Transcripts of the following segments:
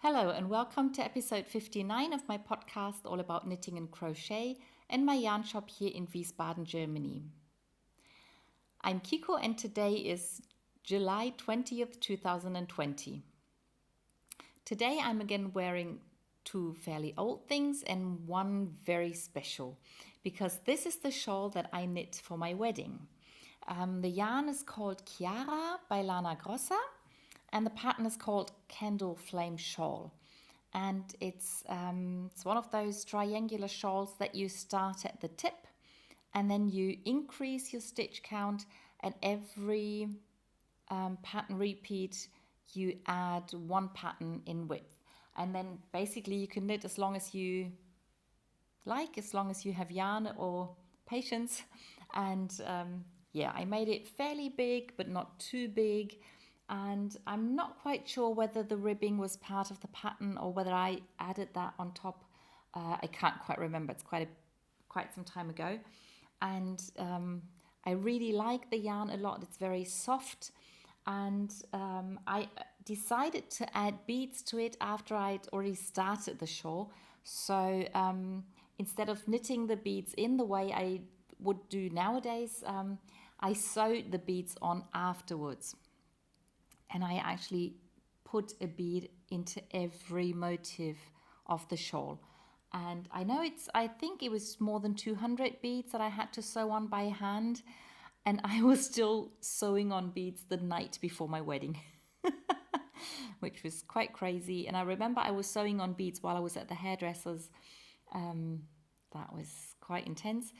Hello and welcome to episode 59 of my podcast all about knitting and crochet and my yarn shop here in Wiesbaden, Germany. I'm Kiko and today is July 20th, 2020. Today I'm again wearing two fairly old things and one very special because this is the shawl that I knit for my wedding. The yarn is called Chiara by Lana Grossa. And the pattern is called Candle Flame Shawl. And it's one of those triangular shawls that you start at the tip and then you increase your stitch count, and every pattern repeat you add one pattern in width. And then basically you can knit as long as you like, as long as you have yarn or patience. And I made it fairly big but not too big. And I'm not quite sure whether the ribbing was part of the pattern or whether I added that on top. I can't quite remember. It's quite some time ago. And I really like the yarn a lot. It's very soft. And I decided to add beads to it after I'd already started the shawl. So instead of knitting the beads in the way I would do nowadays, I sewed the beads on afterwards. And I actually put a bead into every motif of the shawl. And I think it was more than 200 beads that I had to sew on by hand. And I was still sewing on beads the night before my wedding, which was quite crazy. And I remember I was sewing on beads while I was at the hairdresser's. That was quite intense.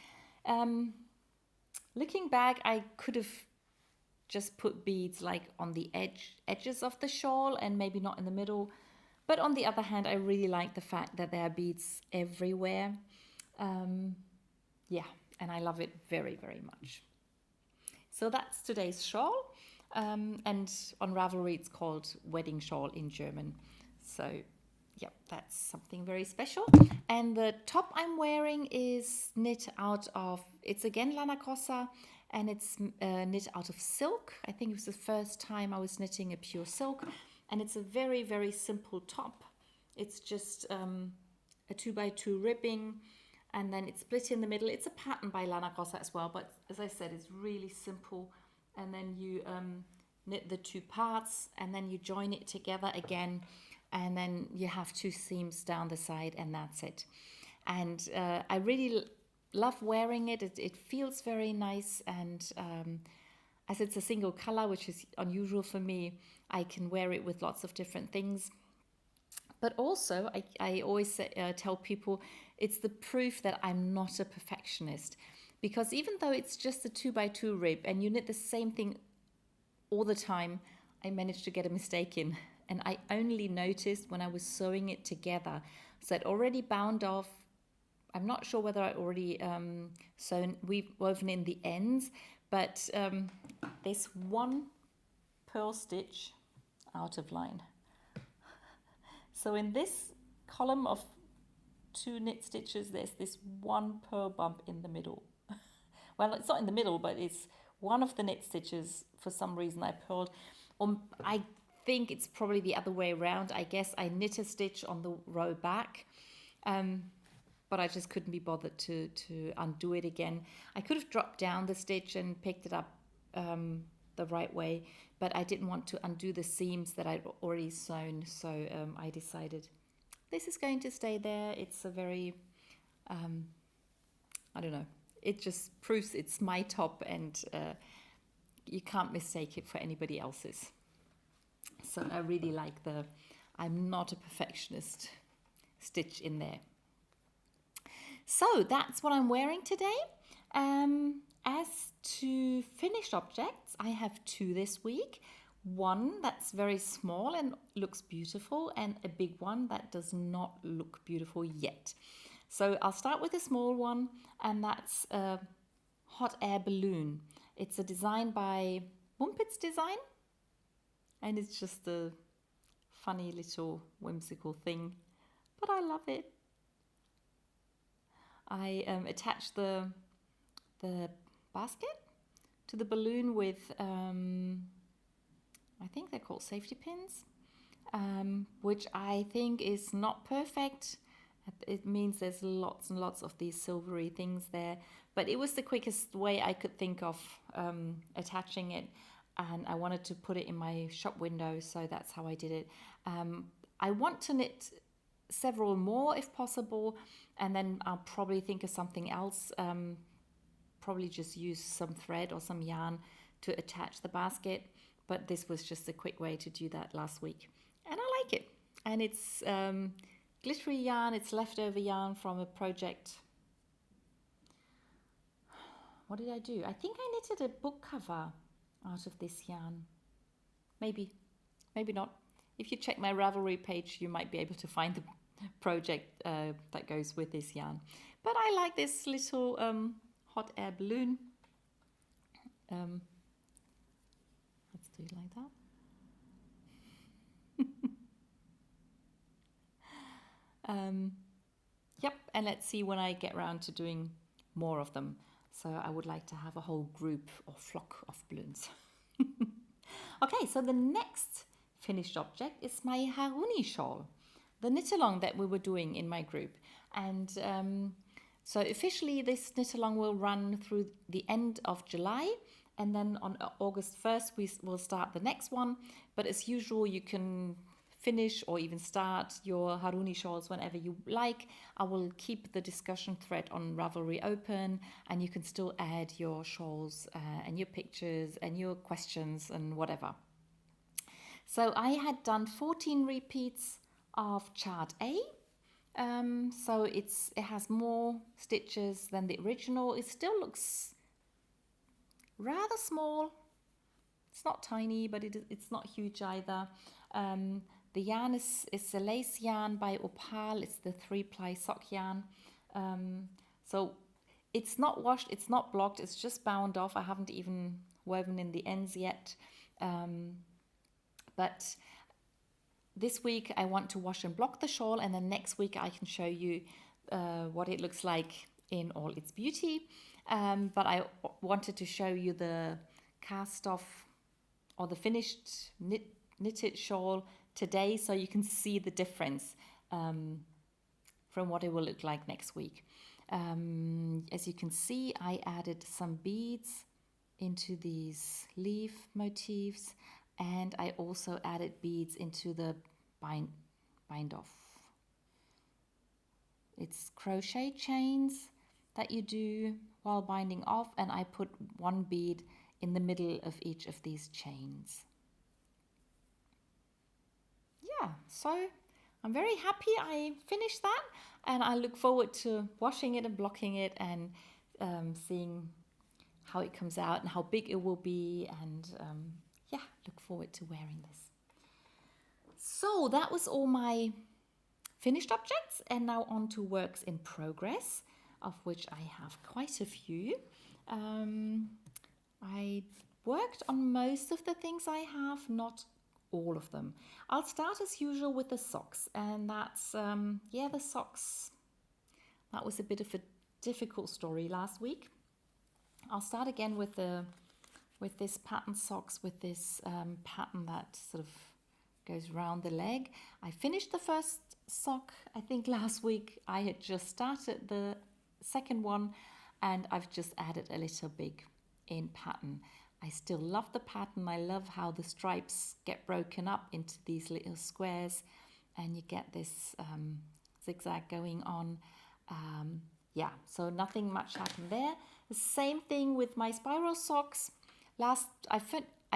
Looking back, I could have just put beads like on the edges of the shawl and maybe not in the middle. But on the other hand, I really like the fact that there are beads everywhere. And I love it very, very much. So that's today's shawl. And on Ravelry, it's called Wedding Shawl in German. So yeah, that's something very special. And the top I'm wearing is knit out of, it's again Lana Grossa, and it's knit out of silk. I think it was the first time I was knitting a pure silk. And it's a very, very simple top. It's just a 2x2 ribbing, and then it's split in the middle. It's a pattern by Lana Grossa as well, but as I said, it's really simple. And then you knit the two parts, and then you join it together again, and then you have two seams down the side, and that's it. And I really love wearing it. It feels very nice, and as it's a single color, which is unusual for me, I can wear it with lots of different things. But also, I always tell people it's the proof that I'm not a perfectionist, because even though it's just a 2x2 rib and you knit the same thing all the time, I managed to get a mistake in, and I only noticed when I was sewing it together. So I'd already bound off. I'm not sure whether I already woven in the ends, but there's one purl stitch out of line. So in this column of two knit stitches, there's this one purl bump in the middle. Well, it's not in the middle, but it's one of the knit stitches. For some reason I purled. I think it's probably the other way around. I guess I knit a stitch on the row back. But I just couldn't be bothered to undo it again. I could have dropped down the stitch and picked it up the right way, but I didn't want to undo the seams that I'd already sewn. So I decided this is going to stay there. It's a very, I don't know, it just proves it's my top, and you can't mistake it for anybody else's. So I really like I'm not a perfectionist stitch in there. So that's what I'm wearing today. As to finished objects, I have two this week. One that's very small and looks beautiful, and a big one that does not look beautiful yet. So I'll start with a small one, and that's a hot air balloon. It's a design by Mumpitz Design, and it's just a funny little whimsical thing, but I love it. I attached the basket to the balloon with, I think they're called safety pins. which I think is not perfect. It means there's lots and lots of these silvery things there, but it was the quickest way I could think of attaching it, and I wanted to put it in my shop window, so that's how I did it. I want to knit several more if possible, and then I'll probably think of something else, probably just use some thread or some yarn to attach the basket, but this was just a quick way to do that last week, and I like it. And it's glittery yarn, it's leftover yarn from a project. What did I do? I think I knitted a book cover out of this yarn. Maybe not. If you check my Ravelry page, you might be able to find the project that goes with this yarn. But I like this little hot air balloon. Let's do it like that. Yep, and let's see when I get around to doing more of them. So I would like to have a whole group or flock of balloons. Okay, so the next finished object is my Haruni shawl, the knit along that we were doing in my group. And so officially this knit along will run through the end of July, and then on August 1st we will start the next one. But as usual, you can finish or even start your Haruni shawls whenever you like. I will keep the discussion thread on Ravelry open, and you can still add your shawls and your pictures and your questions and whatever. So I had done 14 repeats of chart A. So it has more stitches than the original. It still looks rather small. It's not tiny, but it's not huge either. The yarn is a lace yarn by Opal. It's the 3-ply sock yarn. So it's not washed, it's not blocked, it's just bound off. I haven't even woven in the ends yet. But this week I want to wash and block the shawl, and then next week I can show you what it looks like in all its beauty. But I wanted to show you the cast off or the finished knitted shawl today, so you can see the difference from what it will look like next week. As you can see, I added some beads into these leaf motifs, and I also added beads into the bind off. It's crochet chains that you do while binding off, and I put one bead in the middle of each of these chains. Yeah, so I'm very happy I finished that, and I look forward to washing it and blocking it and seeing how it comes out and how big it will be, and yeah, look forward to wearing this. So that was all my finished objects, and now on to works in progress, of which I have quite a few. I worked on most of the things I have, not all of them. I'll start as usual with the socks, and that's the socks. That was a bit of a difficult story last week. I'll start again with this pattern socks with this pattern that sort of goes round the leg. I finished the first sock, I think last week. I had just started the second one, and I've just added a little big in pattern. I still love the pattern. I love how the stripes get broken up into these little squares, and you get this zigzag going on. So nothing much happened there. The same thing with my spiral socks. I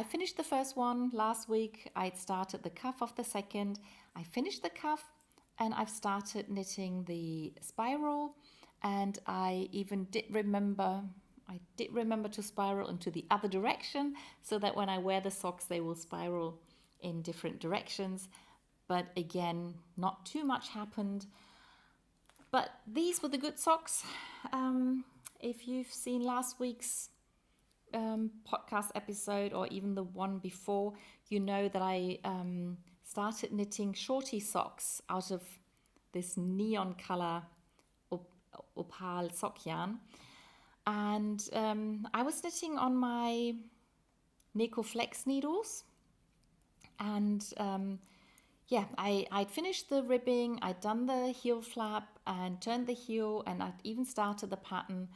finished the first one last week. I'd started the cuff of the second. I finished the cuff, and I've started knitting the spiral, and I did remember to spiral into the other direction, so that when I wear the socks they will spiral in different directions. But again, not too much happened. But these were the good socks. If you've seen last week's podcast episode, or even the one before, you know that I started knitting shorty socks out of this neon color opal sock yarn. And I was knitting on my Neko Flex needles, and yeah, I'd finished the ribbing, I'd done the heel flap and turned the heel, and I'd even started the pattern.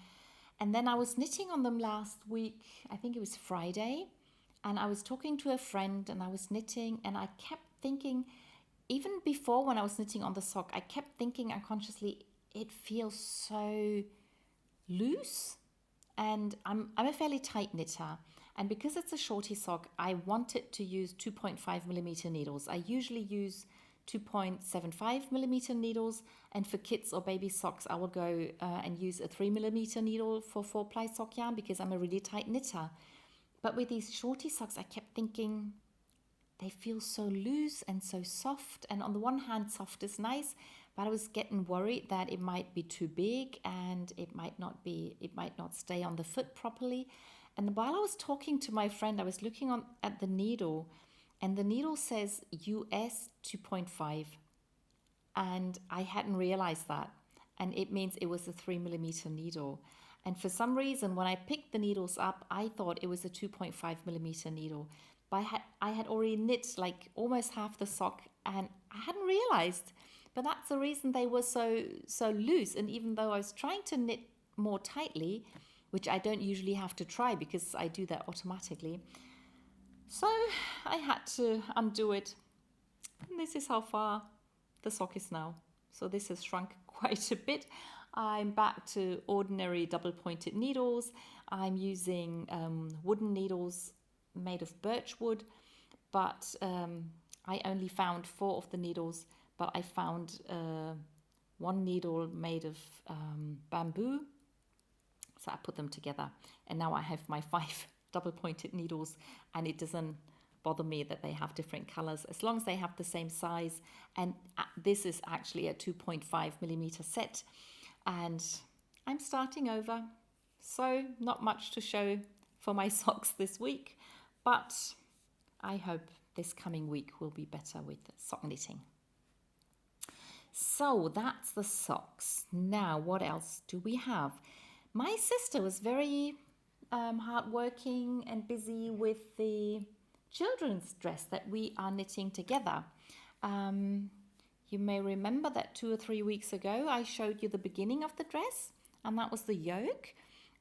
And then I was knitting on them last week, I think it was Friday, and I was talking to a friend and I was knitting, and I kept thinking, even before when I was knitting on the sock, I kept thinking unconsciously, it feels so loose. And I'm a fairly tight knitter, and because it's a shorty sock, I wanted to use 2.5 millimeter needles. I usually use 2.75 millimeter needles, and for kids or baby socks I will go and use a 3 millimeter needle for 4-ply sock yarn because I'm a really tight knitter. But with these shorty socks, I kept thinking they feel so loose and so soft, and on the one hand soft is nice, but I was getting worried that it might be too big and it might not stay on the foot properly. And while I was talking to my friend, I was looking at the needle, and the needle says US 2.5, and I hadn't realized that, and it means it was a 3 millimeter needle. And for some reason, when I picked the needles up, I thought it was a 2.5 millimeter needle. But I had already knit like almost half the sock, and I hadn't realized. But that's the reason they were so loose. And even though I was trying to knit more tightly, which I don't usually have to try because I do that automatically, so I had to undo it. And this is how far the sock is now. So this has shrunk quite a bit. I'm back to ordinary double pointed needles. I'm using wooden needles made of birch wood, but I only found 4 of the needles, but I found one needle made of bamboo, so I put them together, and now I have my 5 double pointed needles, and it doesn't bother me that they have different colors as long as they have the same size. And this is actually a 2.5 millimeter set, and I'm starting over, so not much to show for my socks this week, but I hope this coming week will be better with sock knitting. So that's the socks. Now, what else do we have? My sister was very hardworking and busy with the children's dress that we are knitting together. You may remember that 2 or 3 weeks ago I showed you the beginning of the dress, and that was the yoke.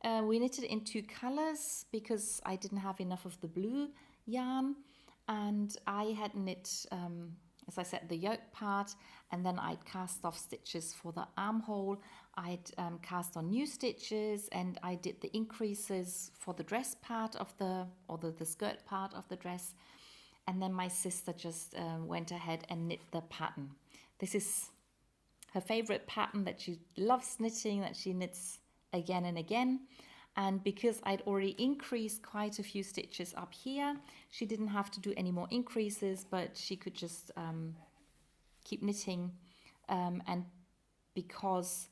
We knitted in 2 colors because I didn't have enough of the blue yarn, and I had knit, as I said, the yoke part, and then I'd cast off stitches for the armhole. I'd cast on new stitches, and I did the increases for the dress part of the skirt part of the dress. And then my sister just went ahead and knit the pattern. This is her favorite pattern that she loves knitting, that she knits again and again. And because I'd already increased quite a few stitches up here, she didn't have to do any more increases, but she could just keep knitting. And because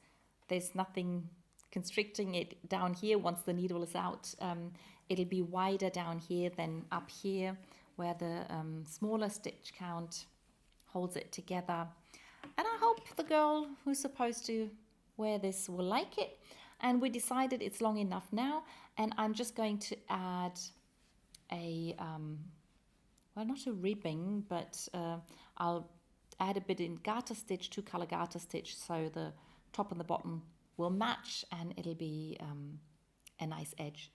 there's nothing constricting it down here, once the needle is out, it'll be wider down here than up here, where the smaller stitch count holds it together. And I hope the girl who's supposed to wear this will like it. And we decided it's long enough now, and I'm just going to add a, well, not a ribbing, but I'll add a bit in garter stitch, 2-color garter stitch, so the top and the bottom will match, and it'll be a nice edge.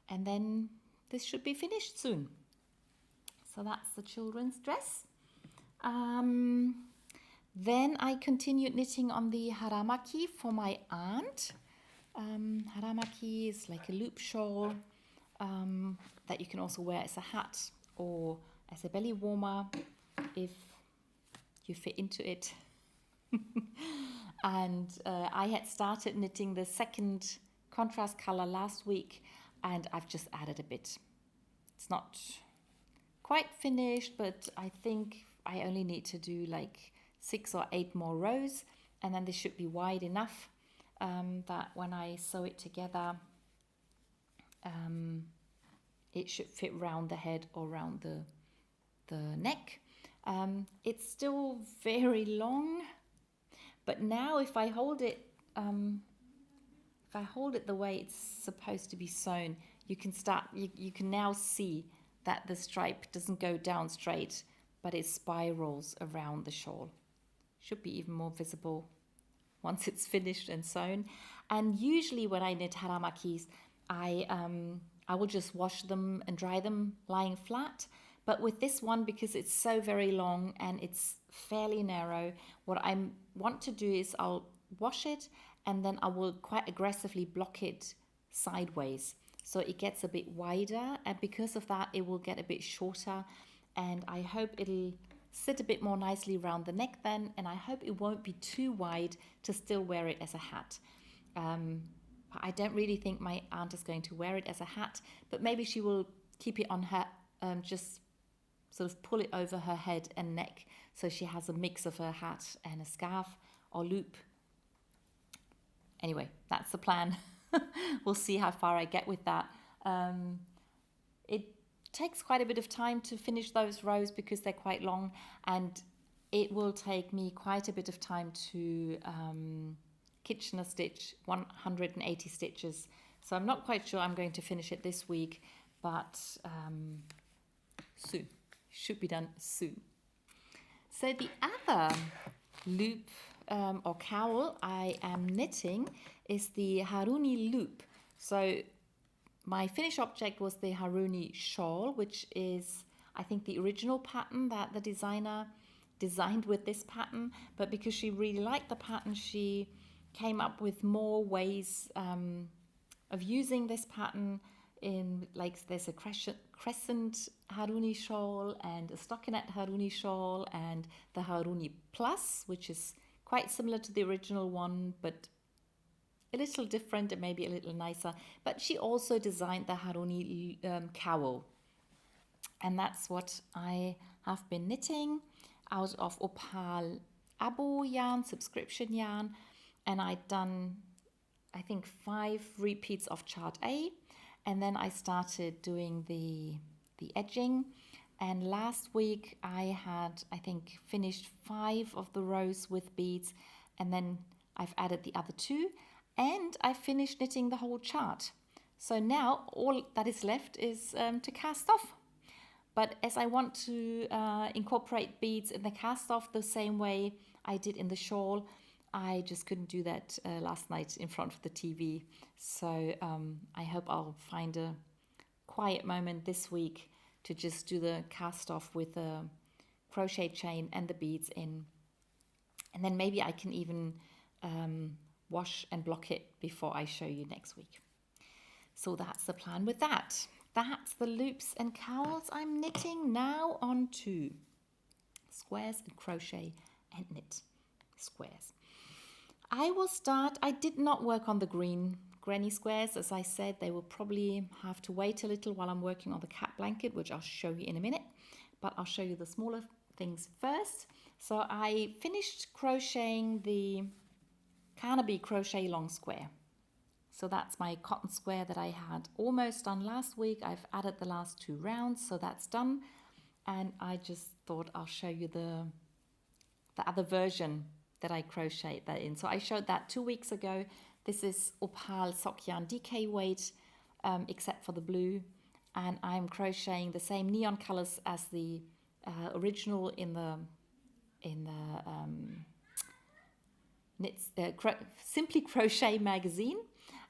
And then this should be finished soon. So that's the children's dress. Then I continued knitting on the haramaki for my aunt. Haramaki is like a loop shawl that you can also wear as a hat or as a belly warmer if you fit into it. And I had started knitting the second contrast color last week, and I've just added a bit. It's not quite finished, but I think I only need to do like 6 or 8 more rows, and then this should be wide enough that when I sew it together, it should fit round the head or round the neck. It's still very long, but now if I hold it the way it's supposed to be sewn, you can now see that the stripe doesn't go down straight, but it spirals around the shawl. Should be even more visible once it's finished and sewn. And usually when I knit haramakis, I will just wash them and dry them lying flat. But with this one, because it's so very long and it's fairly narrow, what I want to do is I'll wash it and then I will quite aggressively block it sideways. So it gets a bit wider, and because of that, it will get a bit shorter. And I hope it'll sit a bit more nicely around the neck then. And I hope it won't be too wide to still wear it as a hat. I don't really think my aunt is going to wear it as a hat, but maybe she will keep it on her, just sort of pull it over her head and neck, so she has a mix of her hat and a scarf or loop. Anyway, that's the plan. We'll see how far I get with that. It takes quite a bit of time to finish those rows because they're quite long, and it will take me quite a bit of time to Kitchener stitch 180 stitches. So I'm not quite sure I'm going to finish it this week, but soon. Should be done soon. So the other loop or cowl I am knitting is the Haruni loop. So my finished object was the Haruni shawl, which is, I think, the original pattern that the designer designed with this pattern. But because she really liked the pattern, she came up with more ways of using this pattern. In, like, there's a crescent Haruni shawl and a stockinette Haruni shawl and the Haruni Plus, which is quite similar to the original one, but a little different and maybe a little nicer. But she also designed the Haruni cowl. And that's what I have been knitting out of Opal Abo yarn, subscription yarn. And I'd done, I think, 5 repeats of chart A. And then I started doing the edging. And last week I had, I think, finished 5 of the rows with beads. And then I've added the other 2. And I finished knitting the whole chart. So now all that is left is to cast off. But as I want to incorporate beads in the cast off the same way I did in the shawl, I just couldn't do that last night in front of the TV. So I hope I'll find a quiet moment this week to just do the cast off with the crochet chain and the beads in. And then maybe I can even wash and block it before I show you next week. So that's the plan with that. That's the loops and cowls I'm knitting. Now on to squares and crochet and knit squares. I will start. I did not work on the green granny squares. As I said, they will probably have to wait a little while I'm working on the cat blanket, which I'll show you in a minute. But I'll show you the smaller things first. So I finished crocheting the Carnaby crochet long square. So that's my cotton square that I had almost done last week. I've added the last 2 rounds, so that's done. And I just thought I'll show you the other version that I crocheted that in. So I showed that 2 weeks ago. This is Opal sock yarn DK weight, except for the blue. And I'm crocheting the same neon colors as the original in the Simply Crochet magazine.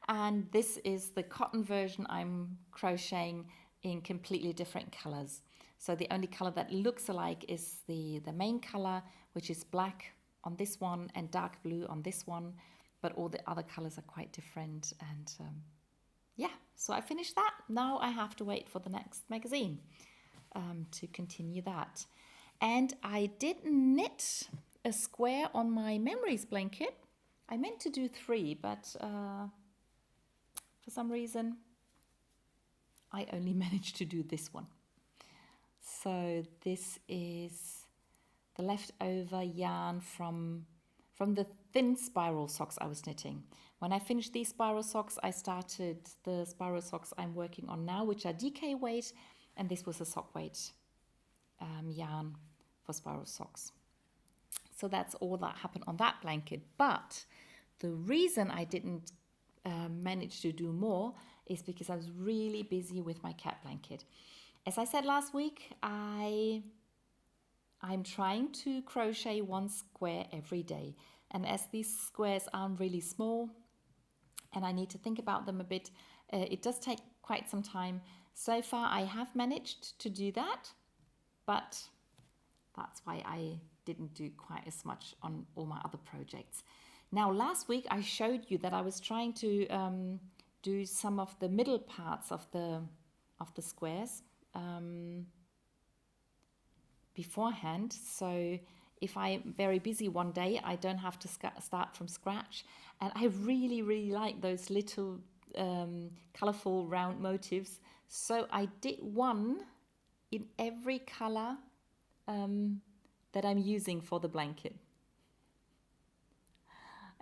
And this is the cotton version I'm crocheting in completely different colors. So the only color that looks alike is the main color, which is black on this one and dark blue on this one. But all the other colors are quite different. And yeah, so I finished that. Now I have to wait for the next magazine to continue that. And I did knit a square on my memories blanket. I meant to do 3, but for some reason I only managed to do this one. So this is the leftover yarn from the thin spiral socks I was knitting. When I finished these spiral socks, I started the spiral socks I'm working on now, which are DK weight, and this was a sock weight yarn for spiral socks. So that's all that happened on that blanket. But the reason I didn't manage to do more is because I was really busy with my cat blanket. As I said last week, I I'm trying to crochet one square every day. And as these squares are really small and I need to think about them a bit, it does take quite some time. So far I have managed to do that, but that's why I didn't do quite as much on all my other projects. Now, last week I showed you that I was trying to do some of the middle parts of the squares beforehand. So if I'm very busy one day, I don't have to start from scratch. And I really, really like those little colorful round motifs. So I did one in every color that I'm using for the blanket.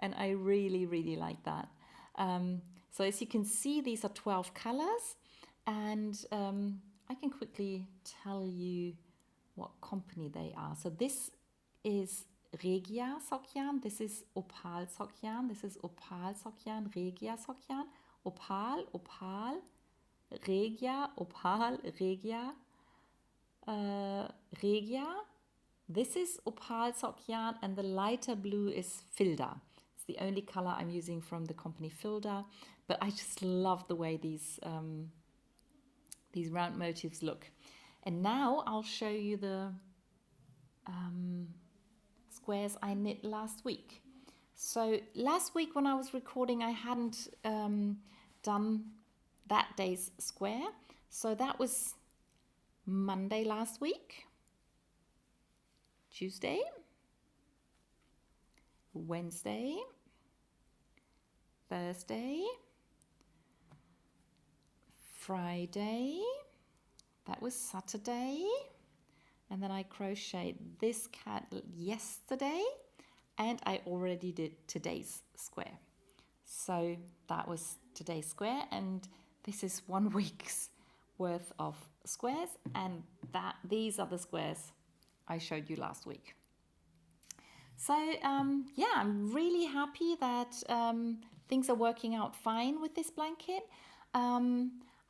And I really, really like that. So as you can see, these are 12 colors, and I can quickly tell you what company they are. So this is Regia Sock-yarn, this is Opal Sock-yarn, this is Opal Sock-yarn, Regia Sock-yarn, Opal, Opal, Regia, Opal, Regia, Regia. This is Opal Sock-yarn, and the lighter blue is Filda. It's the only color I'm using from the company Filda, but I just love the way these round motifs look. And now I'll show you the squares I knit last week. So last week when I was recording, I hadn't done that day's square. So that was Monday last week, Tuesday, Wednesday, Thursday, Friday, that was Saturday, and then I crocheted this cat yesterday, and I already did today's square. So that was today's square, and this is 1 week's worth of squares, and these are the squares I showed you last week. So yeah, I'm really happy that things are working out fine with this blanket.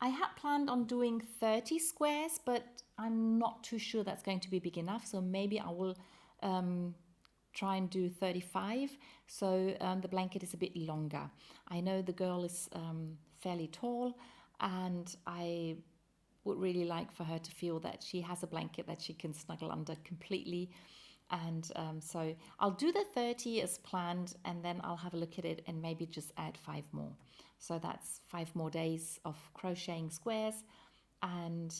I had planned on doing 30 squares, but I'm not too sure that's going to be big enough. So maybe I will try and do 35. So the blanket is a bit longer. I know the girl is fairly tall, and I would really like for her to feel that she has a blanket that she can snuggle under completely. And so I'll do the 30 as planned, and then I'll have a look at it and maybe just add 5 more. So that's 5 more days of crocheting squares, and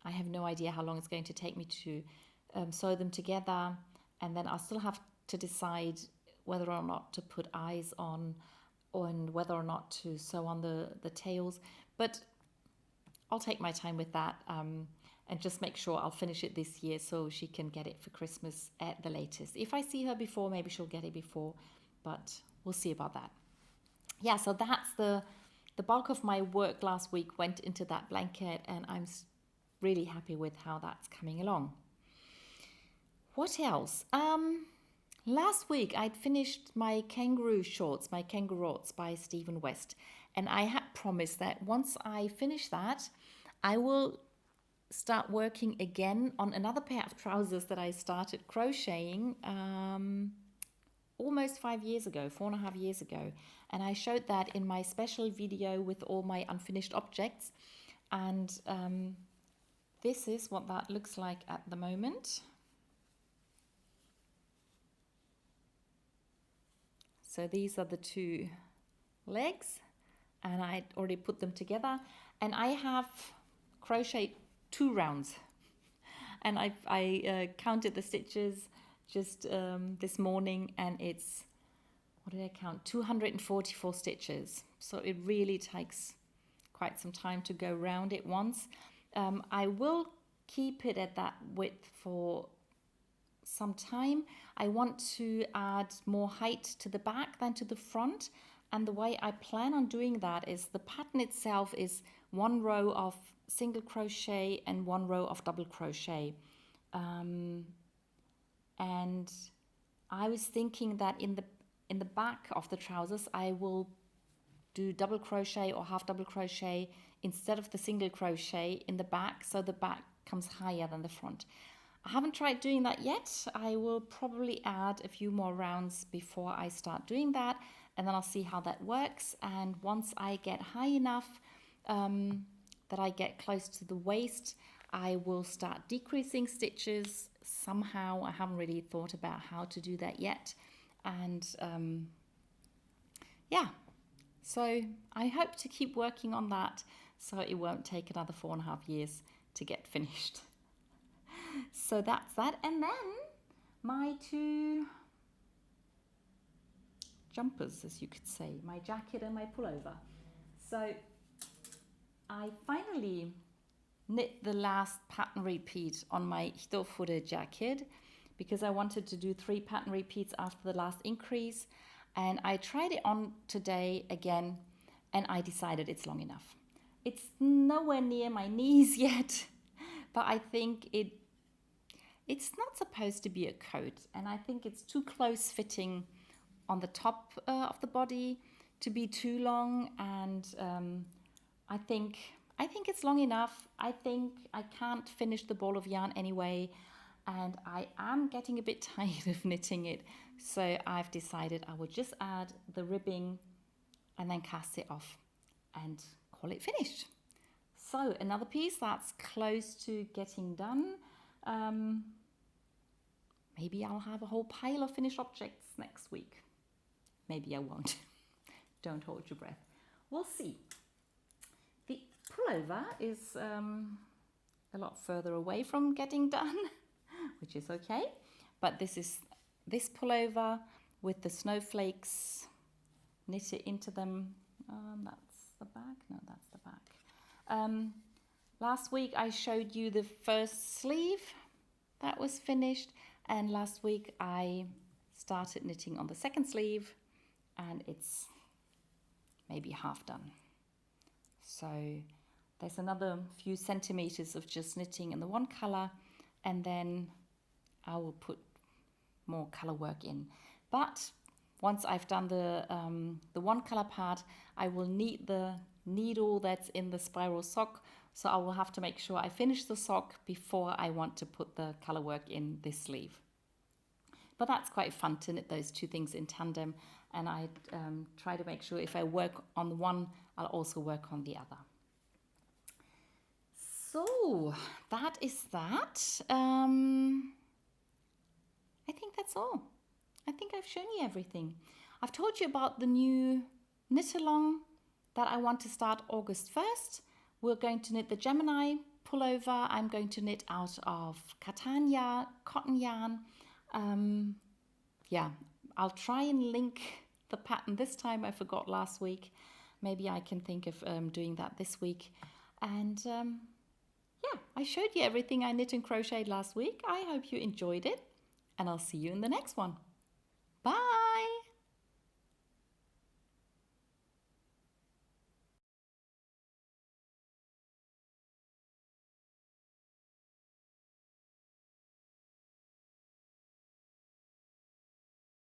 I have no idea how long it's going to take me to sew them together, and then I'll still have to decide whether or not to put eyes on, and whether or not to sew on the tails, but I'll take my time with that and just make sure I'll finish it this year so she can get it for Christmas at the latest. If I see her before, maybe she'll get it before, but we'll see about that. Yeah, so that's the bulk of my work last week went into that blanket, and I'm really happy with how that's coming along. What else? Last week I'd finished my kangaroo shorts, my kangaroots by Stephen West, and I had promised that once I finish that, I will start working again on another pair of trousers that I started crocheting almost 5 years ago, 4.5 years ago. And I showed that in my special video with all my unfinished objects. And this is what that looks like at the moment. So these are the 2 legs, and I already put them together. And I have crocheted 2 rounds, and I counted the stitches just this morning, and it's, what did I count, 244 stitches. So it really takes quite some time to go round it once. I will keep it at that width for some time. I want to add more height to the back than to the front, and the way I plan on doing that is the pattern itself is 1 row of single crochet and 1 row of double crochet, and I was thinking that in the back of the trousers I will do double crochet or half double crochet instead of the single crochet in the back, so the back comes higher than the front. I haven't tried doing that yet. I will probably add a few more rounds before I start doing that, and then I'll see how that works. And once I get high enough that I get close to the waist, I will start decreasing stitches somehow. I haven't really thought about how to do that yet. And yeah, so I hope to keep working on that so it won't take another 4.5 years to get finished. So that's that. And then my two jumpers, as you could say, my jacket and my pullover. So I finally knit the last pattern repeat on my Hitofude jacket because I wanted to do 3 pattern repeats after the last increase, and I tried it on today again and I decided it's long enough. It's nowhere near my knees yet, but I think it's not supposed to be a coat, and I think it's too close fitting on the top of the body to be too long, and I think it's long enough. I think I can't finish the ball of yarn anyway, and I am getting a bit tired of knitting it, so I've decided I will just add the ribbing and then cast it off and call it finished. So another piece that's close to getting done. Maybe I'll have a whole pile of finished objects next week. Maybe I won't. Don't hold your breath. We'll see. The pullover is a lot further away from getting done, which is okay. But this is this pullover with the snowflakes knitted into them. That's the back. No, that's the back. Last week I showed you the first sleeve that was finished, and last week I started knitting on the second sleeve, and it's maybe half done. So there's another few centimeters of just knitting in the one color, and then I will put more color work in. But once I've done the one color part, I will knead the needle that's in the spiral sock. So I will have to make sure I finish the sock before I want to put the color work in this sleeve. But that's quite fun to knit those two things in tandem, and I try to make sure if I work on the one, I'll also work on the other. So that is that. I think that's all. I think I've shown you everything. I've told you about the new knit along that I want to start August 1st. We're going to knit the Gemini pullover. I'm going to knit out of Catania cotton yarn. Yeah, I'll try and link the pattern this time. I forgot last week. Maybe I can think of doing that this week. And yeah, I showed you everything I knit and crocheted last week. I hope you enjoyed it, and I'll see you in the next one. Bye!